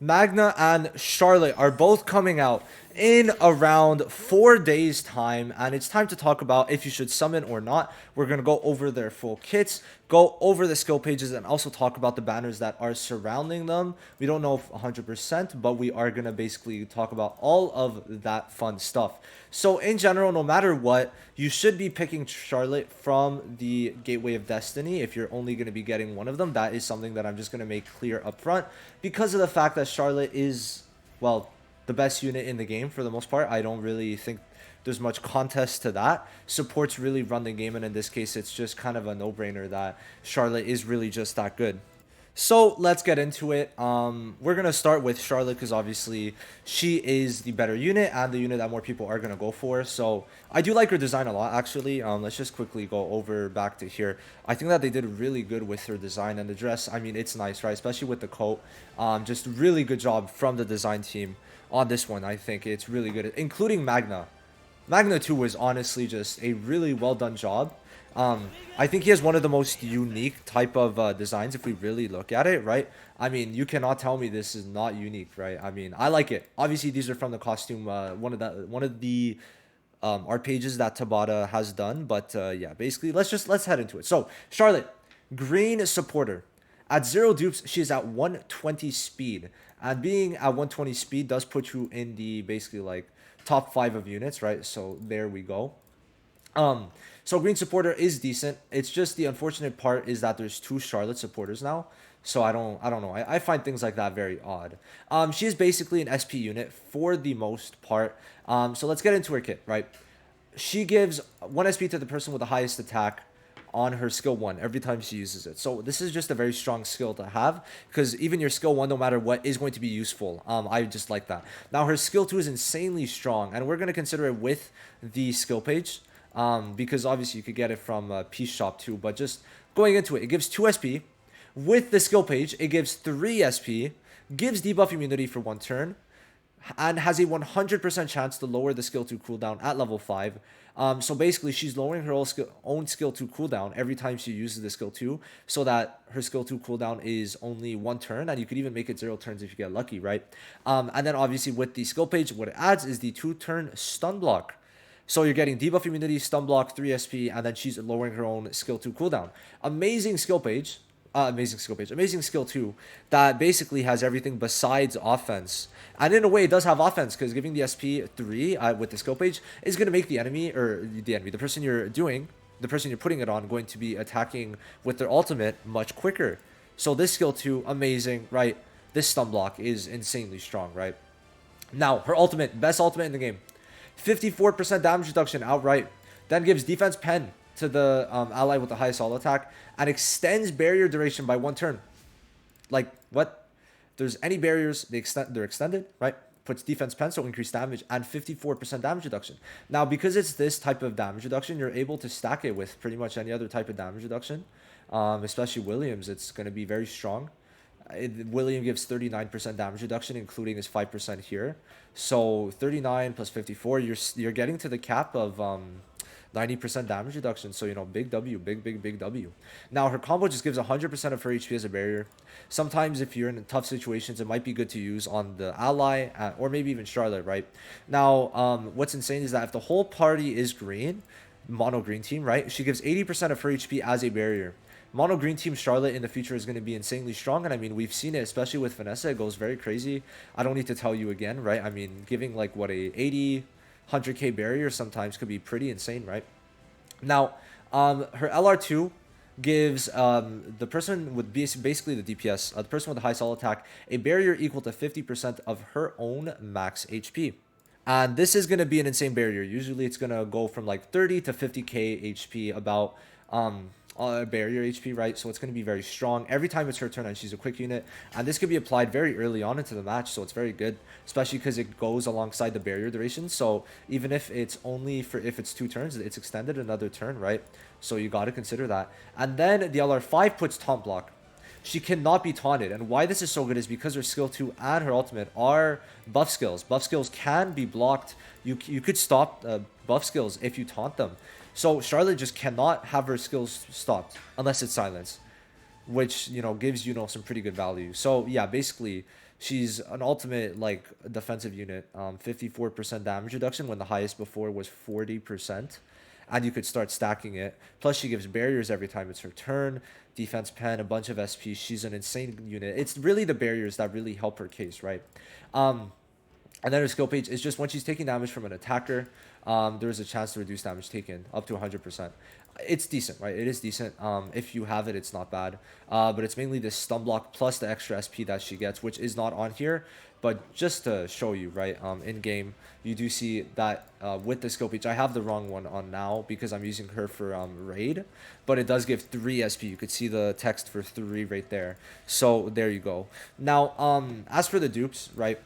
Magna and Charlotte are both coming out in around 4 days time, and it's time to talk about if you should summon or not. We're going to go over their full kits, go over the skill pages, and also talk about the banners that are surrounding them. We don't know if 100%, but we are going to basically talk about all of that fun stuff. So in general, no matter what, you should be picking Charlotte from the Gateway of Destiny if you're only going to be getting one of them. That is something that I'm just going to make clear up front because of the fact that Charlotte is, well, the best unit in the game for the most part. I don't really think there's much contest to that. Supports really run the game, and in this case, it's just kind of a no-brainer that Charlotte is really just that good. So let's get into it. We're gonna start with Charlotte because obviously she is the better unit and the unit that more people are gonna go for. So I do like her design a lot, actually. Let's just quickly go over back to here. I think that they did really good with her design and the dress. I mean, it's nice, right? Especially with the coat. Just really good job from the design team on this one. I think it's really good, including Magna. Magna 2 was honestly just a really well done job. I think he has one of the most unique type of designs if we really look at it, right? I mean, you cannot tell me this is not unique, right? I mean, I like it. Obviously, these are from the costume, one of the art pages that Tabata has done. But yeah, basically, let's head into it. So Charlotte, green supporter. At 0 dupes, she's at 120 speed. And being at 120 speed does put you in the basically like top 5 of units, right? So there we go. So green supporter is decent. It's just the unfortunate part is that there's two Charlotte supporters now. So I don't know. I find things like that very odd. She is basically an SP unit for the most part. So let's get into her kit, right? She gives 1 SP to the person with the highest attack on her skill 1 every time she uses it. So this is just a very strong skill to have because even your skill 1, no matter what, is going to be useful. I just like that. Now her skill 2 is insanely strong, and we're going to consider it with the skill page because obviously you could get it from Peace Shop too. But just going into it, it gives 2 SP. With the skill page, it gives 3 SP, gives debuff immunity for 1 turn, and has a 100% chance to lower the skill 2 cooldown at level 5. So basically, she's lowering her own skill 2 cooldown every time she uses the skill 2, so that her skill 2 cooldown is only 1 turn, and you could even make it 0 turns if you get lucky, right? And then obviously with the skill page, what it adds is the 2-turn stun block. So you're getting debuff immunity, stun block, 3 SP, and then she's lowering her own skill 2 cooldown. Amazing skill page. Amazing skill page. Amazing skill 2 that basically has everything besides offense. And in a way, it does have offense because giving the SP 3 with the skill page is going to make the person the person you're putting it on, going to be attacking with their ultimate much quicker. So this skill 2, amazing, right? This stun block is insanely strong, right? Now, her ultimate, best ultimate in the game. 54% damage reduction outright. Then gives defense pen to the ally with the highest all attack and extends barrier duration by 1 turn. Like, what? If there's any barriers, they're extended, right? Puts defense pen, so increased damage and 54% damage reduction. Now, because it's this type of damage reduction, you're able to stack it with pretty much any other type of damage reduction. Especially Williams, it's going to be very strong. William gives 39% damage reduction, including his 5% here. So 39 plus 54, you're getting to the cap of 90% damage reduction. So, big W, big W. Now, her combo just gives 100% of her HP as a barrier. Sometimes, if you're in tough situations, it might be good to use on the ally or maybe even Charlotte, right? Now, what's insane is that if the whole party is green, mono green team, right? She gives 80% of her HP as a barrier. Mono green team Charlotte in the future is going to be insanely strong, and I mean, we've seen it, especially with Vanessa. It goes very crazy. I don't need to tell you again, right? I mean, giving like what, a 80 100k barrier sometimes could be pretty insane, right? Now, her LR2 gives the person with basically the DPS, the person with the high soul attack, a barrier equal to 50% of her own max HP. And this is going to be an insane barrier. Usually it's going to go from like 30 to 50k HP about barrier HP, right? So it's going to be very strong every time it's her turn, and she's a quick unit. And this could be applied very early on into the match, so it's very good, especially because it goes alongside the barrier duration. So even if it's only for if it's 2 turns, it's extended another turn, right? So you got to consider that. And then the LR5 puts taunt block. She cannot be taunted, and why this is so good is because her skill 2 and her ultimate are buff skills. Buff skills can be blocked. You could stop buff skills if you taunt them. So Charlotte just cannot have her skills stopped unless it's silence, which gives some pretty good value. So yeah, basically She's an ultimate like defensive unit. 54% damage reduction when the highest before was 40%. And you could start stacking it. Plus, she gives barriers every time it's her turn. Defense pen, a bunch of SP. She's an insane unit. It's really the barriers that really help her case, right? Um, and then her skill page is just when she's taking damage from an attacker, there's a chance to reduce damage taken up to 100%. It's decent, right? It is decent. If you have it, it's not bad. But it's mainly this stun block plus the extra SP that she gets, which is not on here. But just to show you, right, in game, you do see that with the skill page, I have the wrong one on now because I'm using her for raid, but it does give 3 SP. You could see the text for 3 right there. So there you go. Now, as for the dupes, right,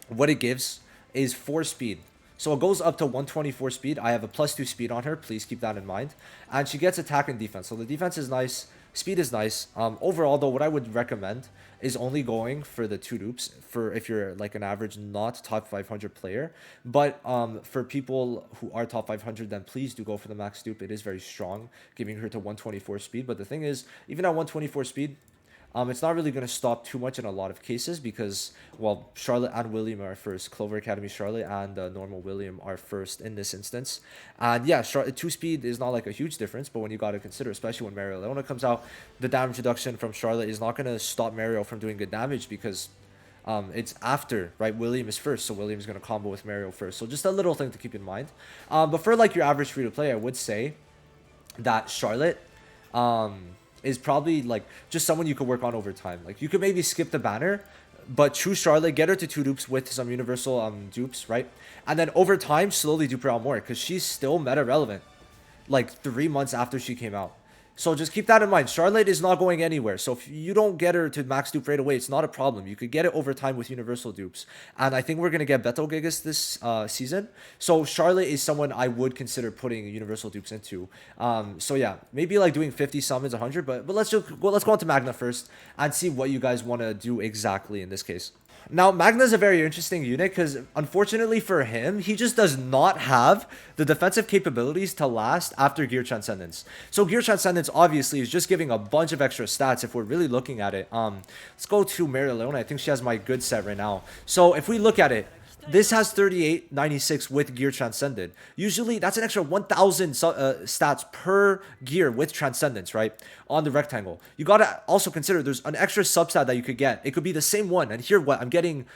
what it gives is 4 speed. So it goes up to 124 speed. I have a +2 speed on her. Please keep that in mind. And she gets attack and defense. So the defense is nice. Speed is nice. Overall, though, what I would recommend is only going for the 2 dupes for if you're like an average, not top 500 player. But for people who are top 500, then please do go for the max dupe. It is very strong, giving her to 124 speed. But the thing is, even at 124 speed, it's not really going to stop too much in a lot of cases because, well, Charlotte and William are first. Clover Academy Charlotte and normal William are first in this instance. And yeah, 2 speed is not like a huge difference, but when you got to consider, especially when Mario Leona comes out, the damage reduction from Charlotte is not going to stop Mario from doing good damage because it's after, right? William is first, so William is going to combo with Mario first. So just a little thing to keep in mind. But for like your average free-to-play, I would say that Charlotte is probably like just someone you could work on over time. Like you could maybe skip the banner, but choose Charlotte, get her to 2 dupes with some universal dupes, right? And then over time, slowly dupe her out more because she's still meta relevant like 3 months after she came out. So just keep that in mind. Charlotte is not going anywhere. So if you don't get her to max dupe right away, it's not a problem. You could get it over time with universal dupes. And I think we're going to get Beto Gigas this season. So Charlotte is someone I would consider putting universal dupes into. So yeah, maybe like doing 50 summons, 100. But let's go on to Magna first and see what you guys want to do exactly in this case. Now, Magna is a very interesting unit because, unfortunately for him, he just does not have the defensive capabilities to last after Gear Transcendence. So Gear Transcendence, obviously, is just giving a bunch of extra stats if we're really looking at it. Let's go to Mario Leona. I think she has my good set right now. So if we look at it, this has 3896 with Gear Transcended. Usually, that's an extra 1,000 stats per gear with Transcendence, right? On the rectangle. You gotta also consider there's an extra substat that you could get. It could be the same one. And here, what? I'm getting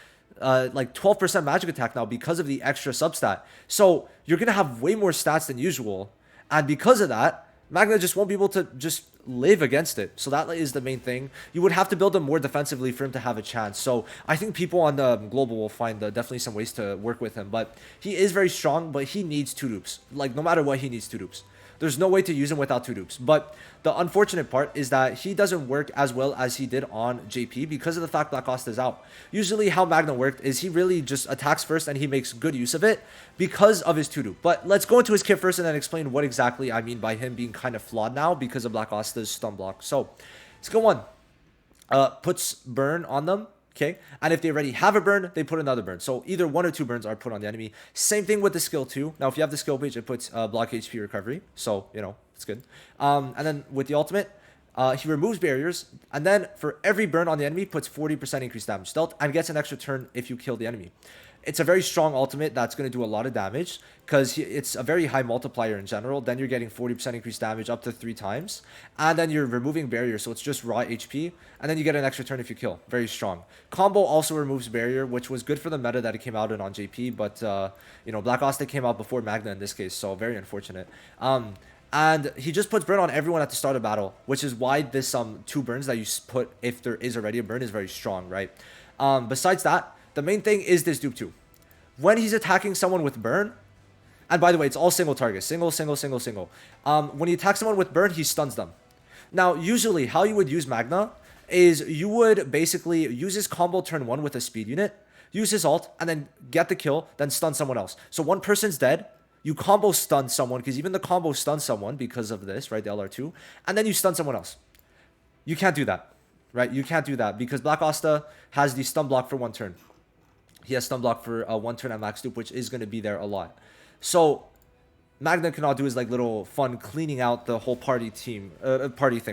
like 12% magic attack now because of the extra substat. So you're gonna have way more stats than usual. And because of that, Magna just won't be able to just live against it. So that is the main thing. You would have to build him more defensively for him to have a chance. So I think people on the global will find definitely some ways to work with him. But he is very strong, but he needs 2 dupes. Like no matter what, he needs 2 dupes. There's no way to use him without 2 dupes. But the unfortunate part is that he doesn't work as well as he did on JP because of the fact Black Costa is out. Usually how Magna worked is he really just attacks first and he makes good use of it because of his 2 dupe. But let's go into his kit first and then explain what exactly I mean by him being kind of flawed now because of Black Costa's stun block. So skill 1 puts burn on them. Okay, and if they already have a burn, they put another burn. So either 1 or 2 burns are put on the enemy. Same thing with the skill 2. Now, if you have the skill page, it puts block HP recovery. So, you know, it's good. And then with the ultimate, he removes barriers. And then for every burn on the enemy, puts 40% increased damage dealt and gets an extra turn if you kill the enemy. It's a very strong ultimate that's going to do a lot of damage because it's a very high multiplier in general. Then you're getting 40% increased damage up to 3 times. And then you're removing barriers, so it's just raw HP. And then you get an extra turn if you kill. Very strong. Combo also removes barrier, which was good for the meta that it came out in on JP. But, you know, Black Costa came out before Magna in this case, so very unfortunate. And he just puts burn on everyone at the start of battle, which is why this 2 burns that you put if there is already a burn is very strong, right? Besides that, the main thing is this dupe 2. When he's attacking someone with burn, and by the way, it's all single target. Single. When he attacks someone with burn, he stuns them. Now, usually, how you would use Magna is you would basically use his combo turn 1 with a speed unit, use his ult, and then get the kill, then stun someone else. So one person's dead, you combo stun someone, because even the combo stuns someone because of this, right, the LR2, and then you stun someone else. You can't do that. Right, you can't do that because Black Costa has the stun block for 1 turn. He has stun block for 1 turn at max dupe, which is going to be there a lot. So Magna cannot do his like little fun cleaning out the whole party thing,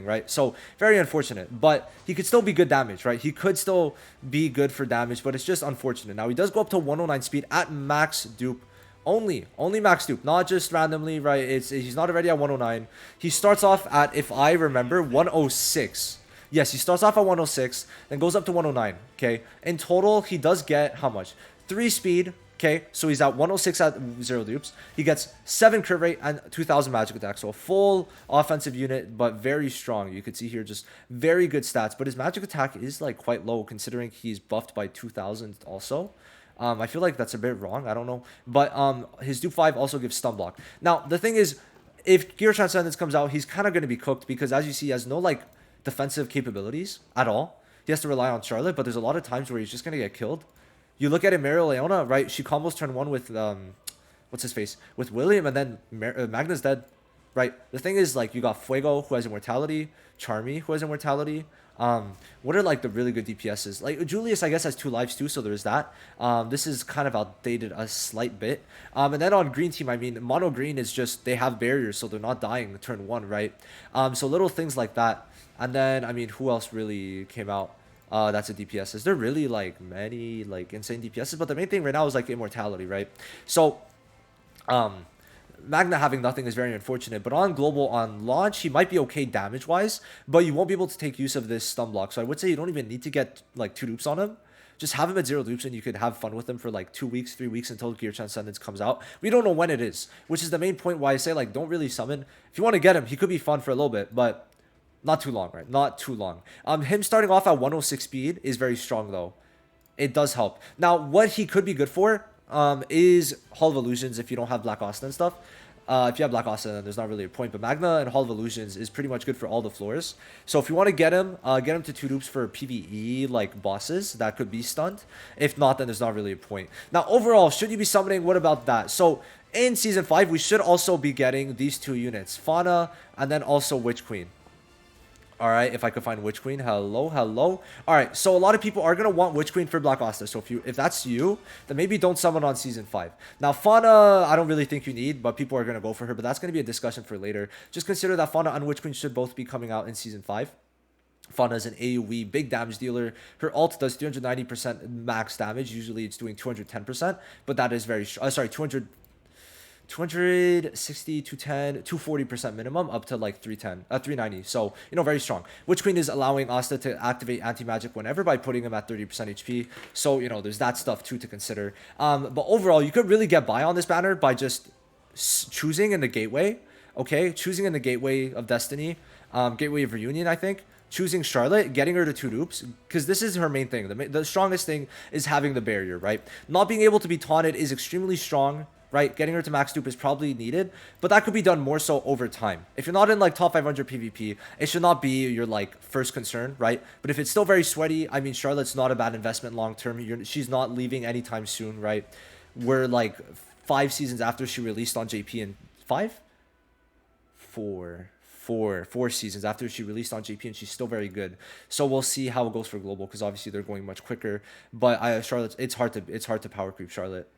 right? So very unfortunate, but he could still be good damage, right? He could still be good for damage, but it's just unfortunate. Now he does go up to 109 speed at max dupe. Only max dupe, not just randomly, right? He's not already at 109. He starts off at, if I remember, 106. Yes, he starts off at 106, then goes up to 109. Okay, in total, he does get how much? 3 speed. Okay, so he's at 106 at 0 dupes. He gets 7 crit rate and 2000 magic attack. So a full offensive unit, but very strong. You could see here just very good stats. But his magic attack is like quite low considering he's buffed by 2000 also. I feel like that's a bit wrong. I don't know. But his dupe 5 also gives stun block. Now, the thing is, if Gear Transcendence comes out, he's kind of going to be cooked because as you see, he has no like defensive capabilities at all. He has to rely on Charlotte, but there's a lot of times where he's just going to get killed. You look at it, Leona, right? She combos turn 1 with, what's his face? With William, and then Magna's dead, right? The thing is, like, you got Fuego, who has immortality, Charmy, who has immortality. What are, like, the really good DPSs? Like, Julius, I guess, has 2 lives, too, so there's that. This is kind of outdated a slight bit. And then on green team, I mean, mono green is just, they have barriers, so they're not dying turn 1, right? So little things like that. And then, I mean, who else really came out? That's a DPS. Is there really like many like insane DPSs? But the main thing right now is like immortality, right? So, Magna having nothing is very unfortunate. But on global, on launch, he might be okay damage wise, but you won't be able to take use of this stun block. So I would say you don't even need to get like 2 dupes on him. Just have him at 0 dupes and you could have fun with him for like 2 weeks, 3 weeks until Gear Transcendence comes out. We don't know when it is, which is the main point why I say like don't really summon. If you want to get him, he could be fun for a little bit, but not too long, right? Not too long. Him starting off at 106 speed is very strong, though. It does help. Now, what he could be good for is Hall of Illusions if you don't have Black Austin and stuff. If you have Black Austin, then there's not really a point. But Magna and Hall of Illusions is pretty much good for all the floors. So if you want to get him to 2 dupes for PvE, like, bosses, that could be stunned. If not, then there's not really a point. Now, overall, should you be summoning? What about that? So, in Season 5, we should also be getting these 2 units. Fauna, and then also Witch Queen. Alright, if I could find Witch Queen. Hello. Alright, so a lot of people are going to want Witch Queen for Black Asta. So if that's you, then maybe don't summon on Season 5. Now, Fauna, I don't really think you need, but people are going to go for her. But that's going to be a discussion for later. Just consider that Fauna and Witch Queen should both be coming out in Season 5. Fauna is an AoE, big damage dealer. Her ult does 390% max damage. Usually it's doing 210%, but that is very... 260, 210, 240% minimum up to like 390. So, you know, very strong. Witch Queen is allowing Asta to activate anti-magic whenever by putting him at 30% HP. So, you know, there's that stuff too to consider. But overall, you could really get by on this banner by just choosing in the gateway. Okay, choosing in the gateway of Destiny, gateway of Reunion, I think. Choosing Charlotte, getting her to 2 dupes, because this is her main thing. The strongest thing is having the barrier, right? Not being able to be taunted is extremely strong. Right, getting her to max dupe is probably needed, but that could be done more so over time. If you're not in like top 500 PvP, it should not be your like first concern, right? But if it's still very sweaty, I mean, Charlotte's not a bad investment long term. She's not leaving anytime soon, right? We're like 5 seasons after she released on JP and 4 seasons after she released on JP, and she's still very good. So we'll see how it goes for global, because obviously they're going much quicker. But Charlotte, it's hard to power creep Charlotte.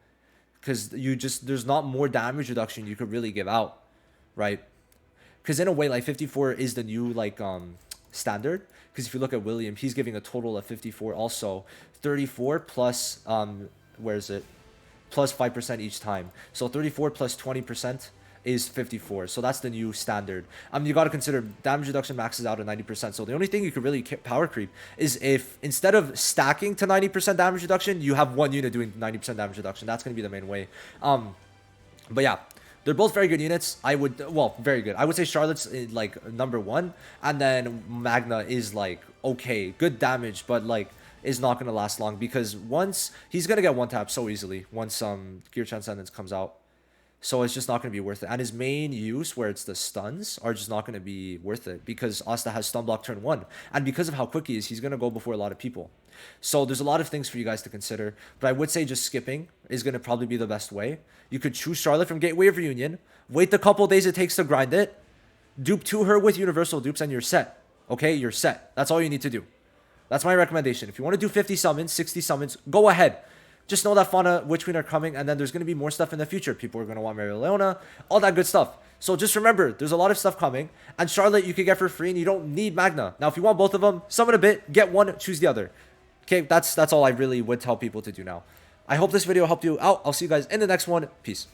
Because there's not more damage reduction you could really give out, right? Because in a way, like 54 is the new like standard. Because if you look at William, he's giving a total of 54 also. 34 plus where is it? Plus 5% each time. So 34 plus 20% is 54. So that's the new standard. You got to consider damage reduction maxes out at 90%. So the only thing you could really power creep is if instead of stacking to 90% damage reduction, you have one unit doing 90% damage reduction. That's going to be the main way. But yeah, they're both very good units. Very good. I would say Charlotte's like number 1, and then Magna is like okay, good damage, but like is not going to last long, because once he's going to get one tap so easily once Gear Transcendence comes out. So it's just not going to be worth it. And his main use, where it's the stuns, are just not going to be worth it, because Asta has stun block turn 1. And because of how quick he is, he's going to go before a lot of people. So there's a lot of things for you guys to consider. But I would say just skipping is going to probably be the best way. You could choose Charlotte from Gateway of Reunion, wait the couple days it takes to grind it, dupe to her with universal dupes, and you're set. Okay, you're set. That's all you need to do. That's my recommendation. If you want to do 50 summons, 60 summons, go ahead. just know that Fauna, Witch Queen are coming, and then there's going to be more stuff in the future. People are going to want Mary Leona, all that good stuff. So just remember, there's a lot of stuff coming, and Charlotte you can get for free, and you don't need Magna. Now, if you want both of them, summon a bit, get one, choose the other. Okay, that's all I really would tell people to do now. I hope this video helped you out. I'll see you guys in the next one. Peace.